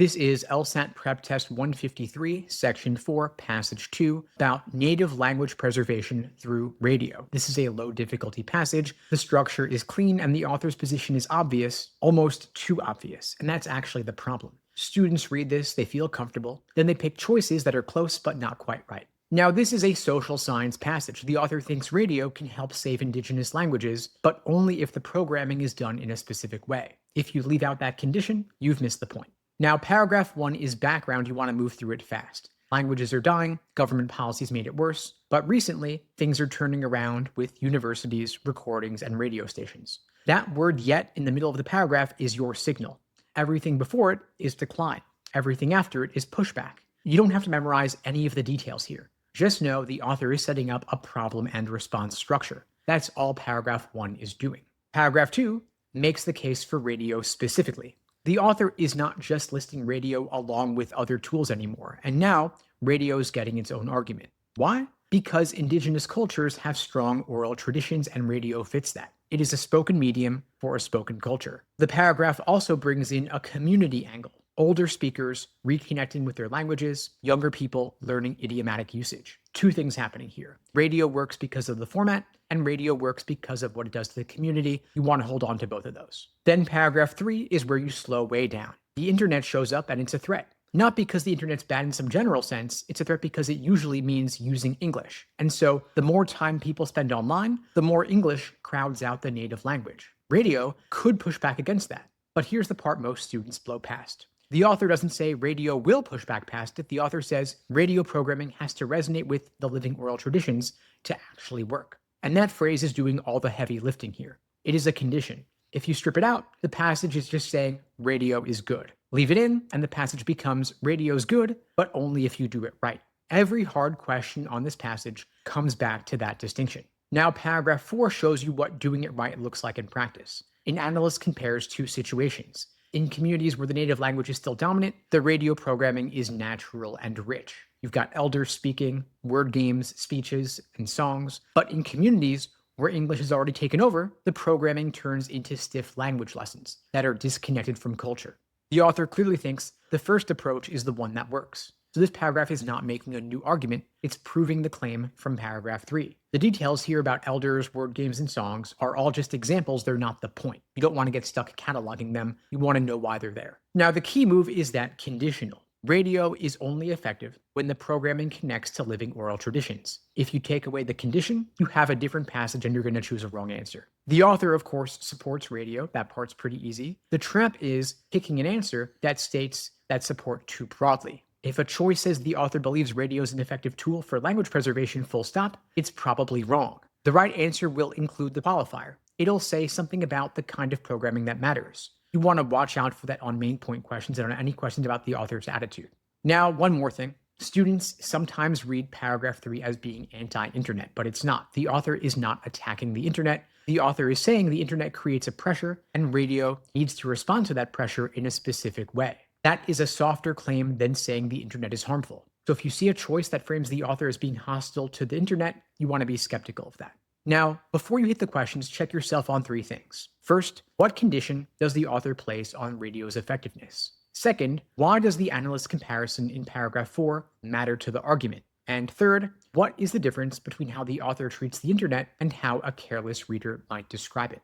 This is LSAT Prep Test 153, Section 4, Passage 2, about native language preservation through radio. This is a low difficulty passage. The structure is clean and the author's position is obvious, almost too obvious, and that's actually the problem. Students read this, they feel comfortable, then they pick choices that are close but not quite right. Now, this is a social science passage. The author thinks radio can help save Indigenous languages, but only if the programming is done in a specific way. If you leave out that condition, you've missed the point. Now, paragraph 1 is background. You want to move through it fast. Languages are dying, government policies made it worse, but recently, things are turning around with universities, recordings, and radio stations. That word yet in the middle of the paragraph is your signal. Everything before it is decline. Everything after it is pushback. You don't have to memorize any of the details here. Just know the author is setting up a problem and response structure. That's all paragraph 1 is doing. Paragraph 2 makes the case for radio specifically. The author is not just listing radio along with other tools anymore, and now radio is getting its own argument. Why? Because Indigenous cultures have strong oral traditions and radio fits that. It is a spoken medium for a spoken culture. The paragraph also brings in a community angle. Older speakers reconnecting with their languages, younger people learning idiomatic usage. Two things happening here. Radio works because of the format, and radio works because of what it does to the community. You want to hold on to both of those. Then paragraph 3 is where you slow way down. The internet shows up and it's a threat. Not because the internet's bad in some general sense, it's a threat because it usually means using English. And so the more time people spend online, the more English crowds out the native language. Radio could push back against that. But here's the part most students blow past. The author doesn't say radio will push back past it. The author says radio programming has to resonate with the living oral traditions to actually work. And that phrase is doing all the heavy lifting here. It is a condition. If you strip it out, the passage is just saying radio is good. Leave it in, and the passage becomes radio's good, but only if you do it right. Every hard question on this passage comes back to that distinction. Now, paragraph 4 shows you what doing it right looks like in practice. An analyst compares two situations. In communities where the native language is still dominant, the radio programming is natural and rich. You've got elders speaking, word games, speeches, and songs. But in communities where English has already taken over, the programming turns into stiff language lessons that are disconnected from culture. The author clearly thinks the first approach is the one that works. So this paragraph is not making a new argument, it's proving the claim from paragraph 3. The details here about elders, word games, and songs are all just examples, they're not the point. You don't want to get stuck cataloging them, you want to know why they're there. Now the key move is that conditional. Radio is only effective when the programming connects to living oral traditions. If you take away the condition, you have a different passage and you're going to choose a wrong answer. The author, of course, supports radio. That part's pretty easy. The trap is picking an answer that states that support too broadly. If a choice says the author believes radio is an effective tool for language preservation full stop, it's probably wrong. The right answer will include the qualifier. It'll say something about the kind of programming that matters. You want to watch out for that on main point questions and on any questions about the author's attitude. Now, one more thing. Students sometimes read paragraph 3 as being anti-internet, but it's not. The author is not attacking the internet. The author is saying the internet creates a pressure and radio needs to respond to that pressure in a specific way. That is a softer claim than saying the internet is harmful. So if you see a choice that frames the author as being hostile to the internet, you want to be skeptical of that. Now, before you hit the questions, check yourself on 3 things. First, what condition does the author place on radio's effectiveness? Second, why does the analyst comparison in paragraph 4 matter to the argument? And third, what is the difference between how the author treats the internet and how a careless reader might describe it?